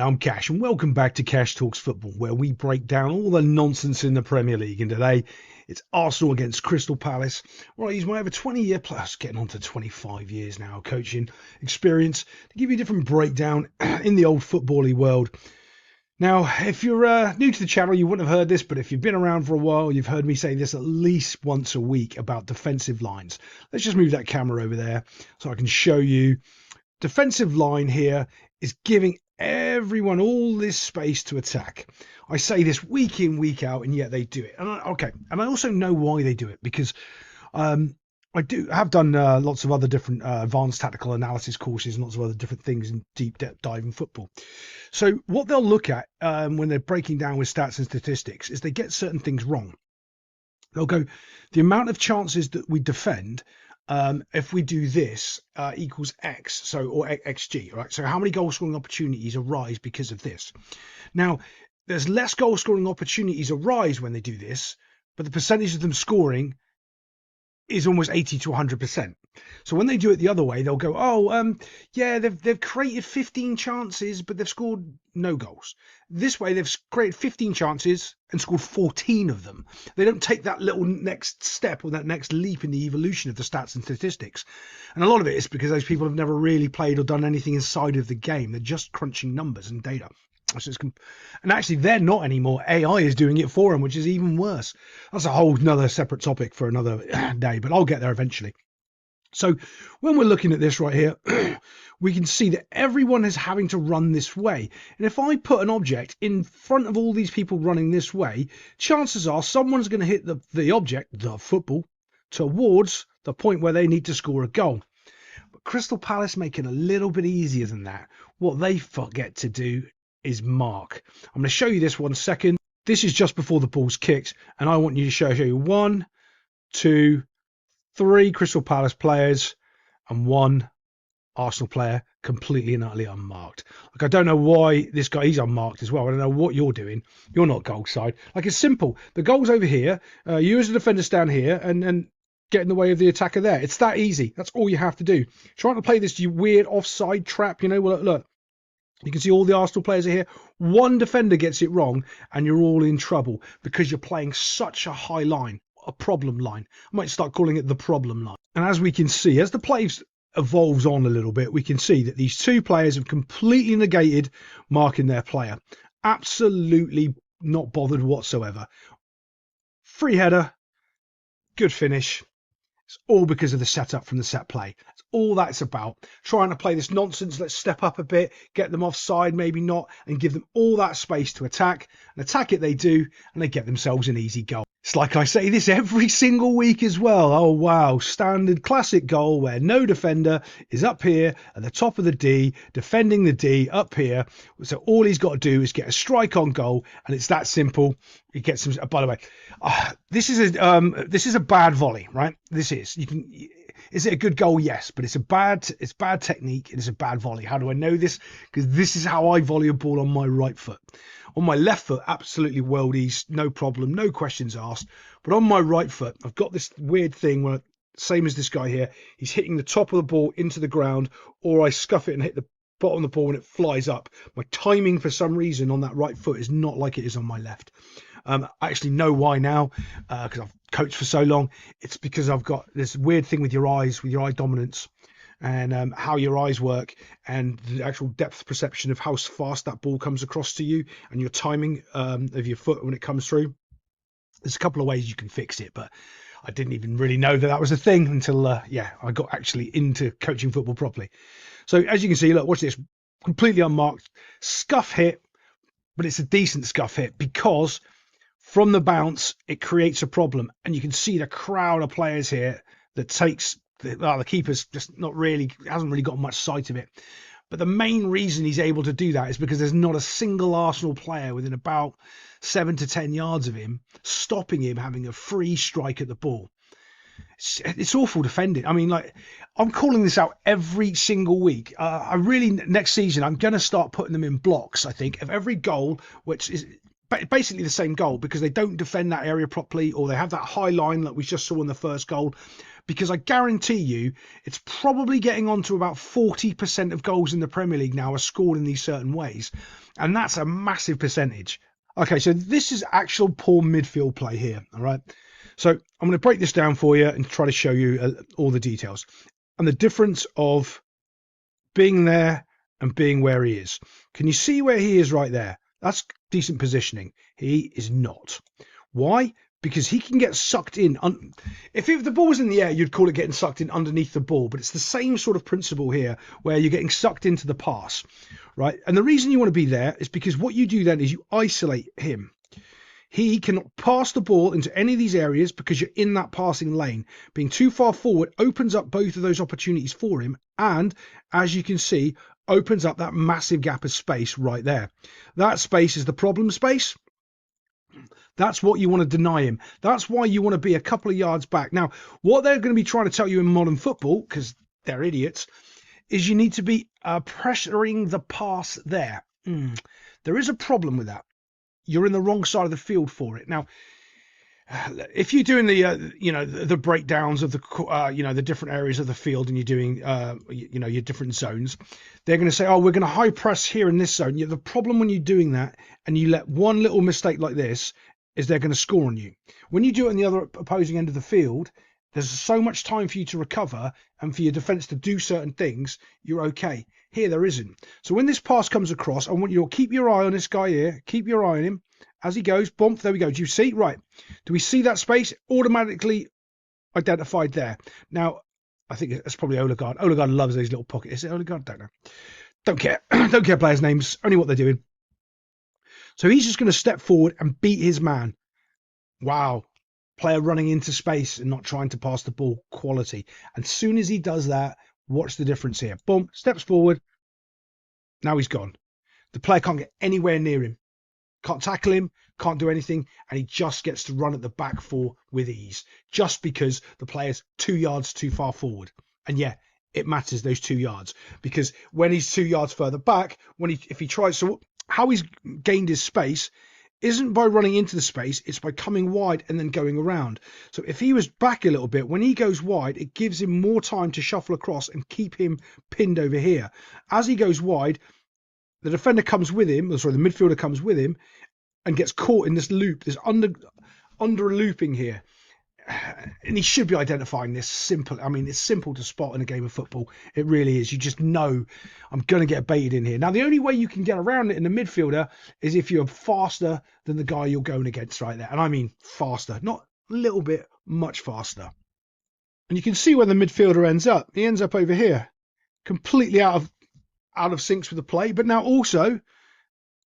I'm Cash, and welcome back to Cash Talks Football, where we break down all the nonsense in the Premier League. And today, it's Arsenal against Crystal Palace, where I use my over 20-year plus, getting on to 25 years now, coaching experience to give you a different breakdown in the old football-y world. Now, if you're new to the channel, you wouldn't have heard this, but if you've been around for a while, you've heard me say this at least once a week about defensive lines. Let's just move that camera over there so I can show you. Defensive line here is giving everyone all this space to attack. I say this week in, week out, and yet they do it. And I also know why they do it, because I have done lots of other different advanced tactical analysis courses and lots of other different things in deep depth dive in football. So what they'll look at when they're breaking down with stats and statistics is they get certain things wrong. They'll go, the amount of chances that we defend if we do this equals X, or XG, right? So how many goal scoring opportunities arise because of this? Now, there's less goal scoring opportunities arise when they do this, but the percentage of them scoring is almost 80 to 100%. So when they do it the other way, they'll go, yeah, they've created 15 chances, but they've scored no goals. This way, they've created 15 chances and scored 14 of them. They don't take that little next step or that next leap in the evolution of the stats and statistics. And a lot of it is because those people have never really played or done anything inside of the game. They're just crunching numbers and data. And actually, they're not anymore. AI is doing it for them, which is even worse. That's a whole nother separate topic for another day, but I'll get there eventually. So when we're looking at this right here, we can see that everyone is having to run this way. And if I put an object in front of all these people running this way, chances are someone's going to hit the object, the football, towards the point where they need to score a goal. But Crystal Palace make it a little bit easier than that. What they forget to do is mark. I'm going to show you this 1 second. This is just before the ball's kicked, and I want you to show you 1, 2, 3 Crystal Palace players and 1 Arsenal player completely and utterly unmarked. Like, I don't know why this guy, he's unmarked as well. I don't know what you're doing. You're not goal side. Like, it's simple. The goal's over here. You as a defender stand here and get in the way of the attacker there. It's that easy. That's all you have to do. Trying to play this weird offside trap, well, look. You can see all the Arsenal players are here. One defender gets it wrong and you're all in trouble because you're playing such a high line, a problem line. I might start calling it the problem line. And as we can see, as the play evolves on a little bit, we can see that these 2 players have completely negated marking their player. Absolutely not bothered whatsoever. Free header, good finish. It's all because of the setup from the set play. That's all that's about. Trying to play this nonsense. Let's step up a bit, get them offside, maybe not, and give them all that space to attack. And attack it they do, and they get themselves an easy goal. It's like I say this every single week as well. Oh, wow. Standard classic goal where no defender is up here at the top of the D, defending the D up here. So all he's got to do is get a strike on goal, and it's that simple. He gets some. By the way, this is a bad volley, right? This is. Is it a good goal? Yes, but it's bad technique and it's a bad volley. How do I know this? Because this is how I volley a ball on my right foot. On my left foot, absolutely worldies, no problem, no questions asked. But on my right foot, I've got this weird thing where, same as this guy here, he's hitting the top of the ball into the ground, or I scuff it and hit the bottom of the ball and it flies up. My timing for some reason on that right foot is not like it is on my left. I actually know why now, because I've coached for so long. It's because I've got this weird thing with your eyes, with your eye dominance, and how your eyes work, and the actual depth perception of how fast that ball comes across to you, and your timing of your foot when it comes through. There's a couple of ways you can fix it, but I didn't even really know that was a thing until, I got actually into coaching football properly. So as you can see, look, watch this, completely unmarked, scuff hit, but it's a decent scuff hit because from the bounce, it creates a problem. And you can see the crowd of players here that takes, the keeper's just hasn't really got much sight of it. But the main reason he's able to do that is because there's not a single Arsenal player within about 7 to 10 yards of him, stopping him having a free strike at the ball. It's awful defending. I mean, like, I'm calling this out every single week. Next season, I'm going to start putting them in blocks, I think, of every goal, which is basically the same goal, because they don't defend that area properly, or they have that high line like we just saw in the first goal. Because I guarantee you, it's probably getting on to about 40% of goals in the Premier League now are scored in these certain ways. And that's a massive percentage. Okay, so this is actual poor midfield play here, all right? So I'm going to break this down for you and try to show you all the details and the difference of being there and being where he is. Can you see where he is right there? That's decent positioning. He is not. Why? Because he can get sucked in. If the ball was in the air, you'd call it getting sucked in underneath the ball, but it's the same sort of principle here where you're getting sucked into the pass, right? And the reason you want to be there is because what you do then is you isolate him. He cannot pass the ball into any of these areas because you're in that passing lane. Being too far forward opens up both of those opportunities for him, and as you can see, opens up that massive gap of space right there. That space is the problem space. That's what you want to deny him. That's why you want to be a couple of yards back. Now, what they're going to be trying to tell you in modern football, because they're idiots, is you need to be pressuring the pass there. There is a problem with that. You're in the wrong side of the field for it. Now, if you're doing the breakdowns of the different areas of the field, and you're doing your different zones, they're going to say, oh, we're going to high press here in this zone. The problem when you're doing that and you let one little mistake like this is they're going to score on you. When you do it on the other opposing end of the field, there's so much time for you to recover and for your defense to do certain things. You're okay. Here there isn't. So when this pass comes across, I want you to keep your eye on this guy here. Keep your eye on him as he goes. Bump. There we go. Do you see? Right. Do we see that space? Automatically identified there. Now, I think it's probably Odegaard. Odegaard loves those little pockets. Is it Odegaard? Don't know. Don't care. Don't care players' names. Only what they're doing. So he's just going to step forward and beat his man. Wow. Player running into space and not trying to pass the ball. Quality. And as soon as he does that, watch the difference here. Boom. Steps forward. Now he's gone. The player can't get anywhere near him. Can't tackle him. Can't do anything. And he just gets to run at the back four with ease. Just because the player's 2 yards too far forward. And yeah, it matters, those 2 yards. Because when he's 2 yards further back, if he tries... So how he's gained his space isn't by running into the space, it's by coming wide and then going around. So if he was back a little bit, when he goes wide, it gives him more time to shuffle across and keep him pinned over here. As he goes wide, the defender comes with him, the midfielder comes with him and gets caught in this loop, this under looping here. And he should be identifying this simple. I mean, it's simple to spot in a game of football. It really is. You just know I'm going to get baited in here. Now, the only way you can get around it in the midfielder is if you're faster than the guy you're going against right there. And I mean faster, not a little bit, much faster. And you can see where the midfielder ends up. He ends up over here, completely out of sync with the play. But now also,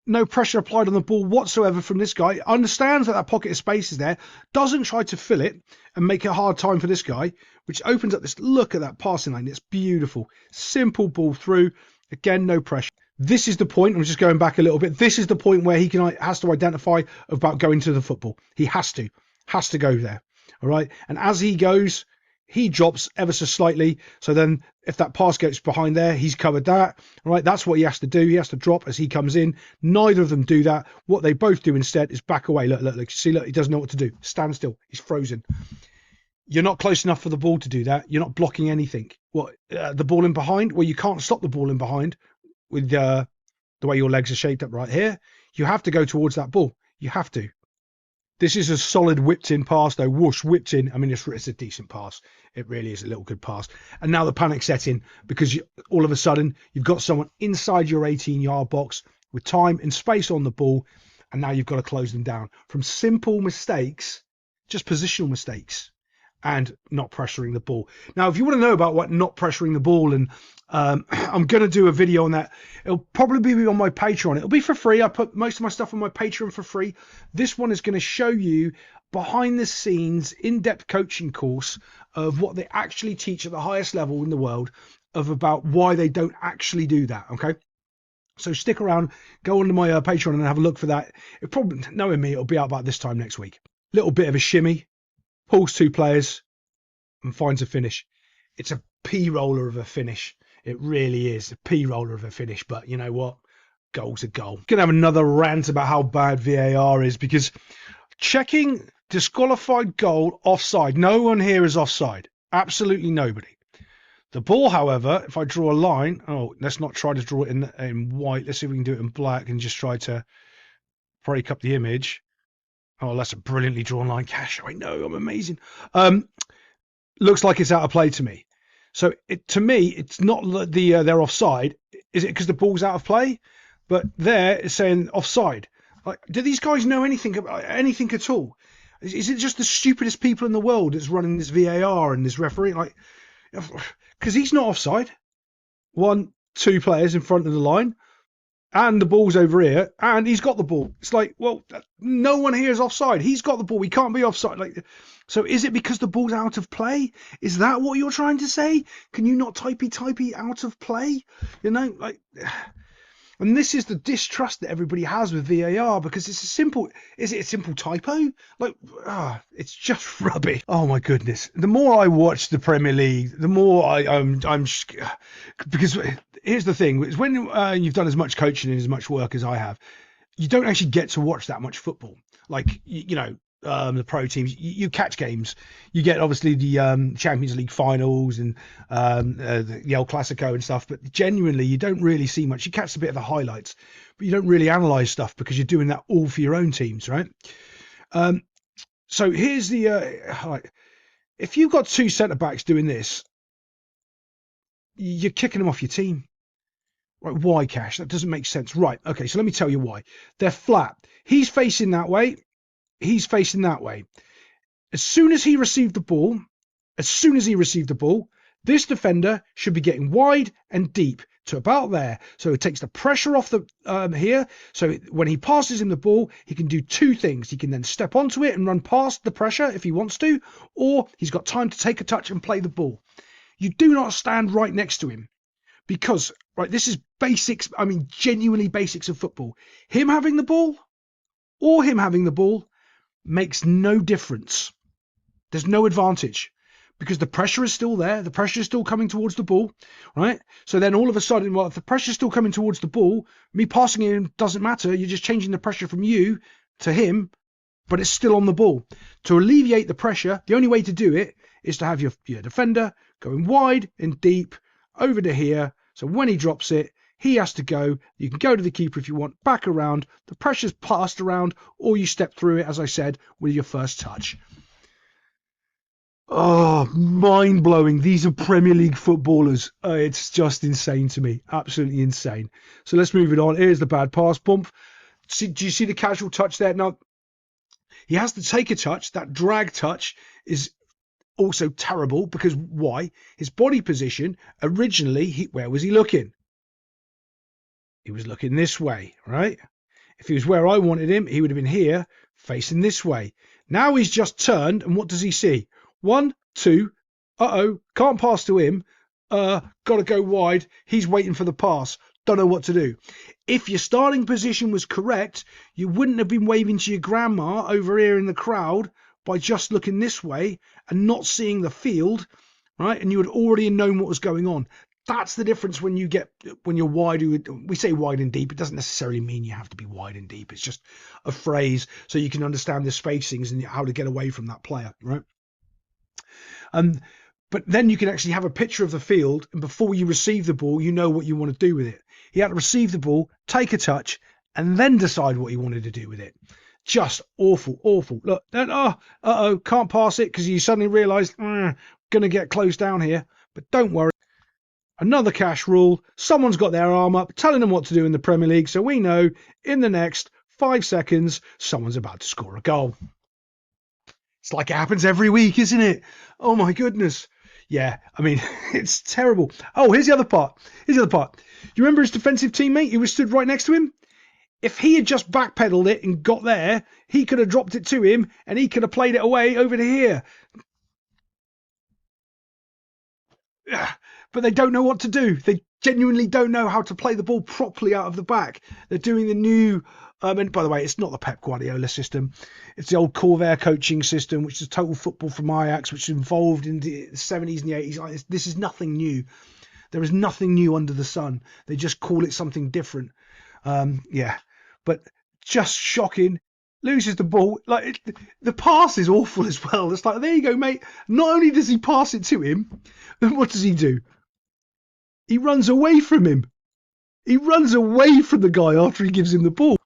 no pressure applied on the ball whatsoever from this guy. Understands that pocket of space is there. Doesn't try to fill it and make it a hard time for this guy, which opens up this look at that passing lane. It's beautiful. Simple ball through. Again, no pressure. This is the point. I'm just going back a little bit. This is the point where he has to identify about going to the football. He has to go there. All right. And as he goes, he drops ever so slightly. So then if that pass gets behind there, he's covered that. All right, that's what he has to do. He has to drop as he comes in. Neither of them do that. What they both do instead is back away. Look. See, look, he doesn't know what to do. Stand still. He's frozen. You're not close enough for the ball to do that. You're not blocking anything. The ball in behind? Well, you can't stop the ball in behind with the way your legs are shaped up right here. You have to go towards that ball. You have to. This is a solid whipped-in pass, though. Whoosh, whipped in. I mean, it's a decent pass. It really is a little good pass. And now the panic set in because all of a sudden you've got someone inside your 18-yard box with time and space on the ball, and now you've got to close them down. From simple mistakes, just positional mistakes, and not pressuring the ball. Now, if you want to know about what not pressuring the ball, and I'm going to do a video on that. It'll probably be on my Patreon. It'll be for free. I put most of my stuff on my Patreon for free. This one is going to show you behind the scenes, in-depth coaching course of what they actually teach at the highest level in the world, of about why they don't actually do that. Okay. So stick around, go onto my Patreon and have a look for that. It probably, knowing me, it'll be out about this time next week. Little bit of a shimmy, pulls 2 players and finds a finish. It's a P-roller of a finish. It really is a P-roller of a finish. But you know what? Goal's a goal. Going to have another rant about how bad VAR is, because checking disqualified goal offside. No one here is offside. Absolutely nobody. The ball, however, if I draw a line, let's not try to draw it in white. Let's see if we can do it in black and just try to break up the image. Oh, that's a brilliantly drawn line, Cash. I know, I'm amazing. Looks like it's out of play to me. So to me, it's not they're offside. Is it because the ball's out of play? But there it's saying offside. Like, do these guys know anything about anything at all? Is it just the stupidest people in the world that's running this VAR and this referee? Like, because he's not offside. 1, 2 players in front of the line, and the ball's over here, and he's got the ball. It's like, well, no one here is offside. He's got the ball. He can't be offside. Like, so is it because the ball's out of play? Is that what you're trying to say? Can you not typey out of play? You know, like. And this is the distrust that everybody has with VAR, because it's is it a simple typo? Like, it's just rubbish. Oh my goodness. The more I watch the Premier League, the more I'm because here's the thing, is when you've done as much coaching and as much work as I have, you don't actually get to watch that much football. Like, the pro teams, you catch games. You get obviously the Champions League finals and the El Clasico and stuff, but genuinely you don't really see much. You catch a bit of the highlights, but you don't really analyze stuff because you're doing that all for your own teams, right? So here's the if you've got 2 centre backs doing this, you're kicking them off your team. Right? Why, Cash? That doesn't make sense. Right? Okay, so let me tell you why. They're flat. He's facing that way. He's facing that way. As soon as he received the ball, this defender should be getting wide and deep to about there. So it takes the pressure off the here. So when he passes him the ball, he can do 2 things. He can then step onto it and run past the pressure if he wants to, or he's got time to take a touch and play the ball. You do not stand right next to him, because, right, this is basics. I mean, genuinely basics of football. Him having the ball or him having the ball makes no difference. There's no advantage, because the pressure is still there. The pressure is still coming towards the ball, right? So then all of a sudden, well, if the pressure is still coming towards the ball, me passing him doesn't matter. You're just changing the pressure from you to him, but it's still on the ball. To alleviate the pressure, the only way to do it is to have your defender going wide and deep over to here. So when he drops it, he has to go. You can go to the keeper if you want, back around. The pressure's passed around, or you step through it, as I said, with your first touch. Oh, mind-blowing. These are Premier League footballers. It's just insane to me. Absolutely insane. So let's move it on. Here's the bad pass bump. Do you see the casual touch there? Now, he has to take a touch. That drag touch is also terrible, because why? His body position, originally, where was he looking? He was looking this way, right? If he was where I wanted him, he would have been here, facing this way. Now he's just turned, and what does he see? 1, 2, can't pass to him, got to go wide, he's waiting for the pass, don't know what to do. If your starting position was correct, you wouldn't have been waving to your grandma over here in the crowd by just looking this way and not seeing the field, right? And you would already known what was going on. That's the difference when you're wide. We say wide and deep. It doesn't necessarily mean you have to be wide and deep. It's just a phrase so you can understand the spacings and how to get away from that player, right? But then you can actually have a picture of the field, and before you receive the ball, you know what you want to do with it. He had to receive the ball, take a touch, and then decide what he wanted to do with it. Just awful. Look, then, can't pass it because you suddenly realise, going to get closed down here. But don't worry. Another Cash rule. Someone's got their arm up telling them what to do in the Premier League, so we know in the next 5 seconds, someone's about to score a goal. It's like it happens every week, isn't it? Oh my goodness. Yeah, I mean, it's terrible. Oh, here's the other part. You remember his defensive teammate who was stood right next to him? If he had just backpedaled it and got there, he could have dropped it to him and he could have played it away over to here. But they don't know what to do. They genuinely don't know how to play the ball properly out of the back. They're doing the new, and by the way, it's not the Pep Guardiola system. It's the old Corvair coaching system, which is total football from Ajax, which is involved in the 70s and the 80s. This is nothing new. There is nothing new under the sun. They just call it something different. But just shocking. Loses the ball. Like, the pass is awful as well. It's like, there you go, mate. Not only does he pass it to him, then what does he do? He runs away from him. He runs away from the guy after he gives him the ball.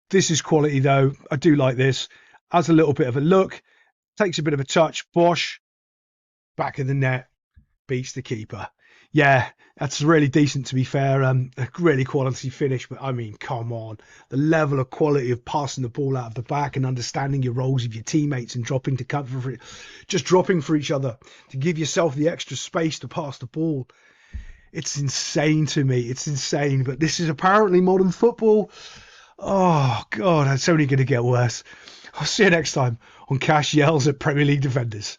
This is quality, though. I do like this. Has a little bit of a look, takes a bit of a touch. Bosh, back of the net, beats the keeper. Yeah, that's really decent, to be fair. A really quality finish, but I mean, come on. The level of quality of passing the ball out of the back and understanding your roles of your teammates and dropping to cover for it, just dropping for each other to give yourself the extra space to pass the ball. It's insane to me. It's insane, but this is apparently modern football. Oh, God, it's only going to get worse. I'll see you next time on Cash Yells at Premier League Defenders.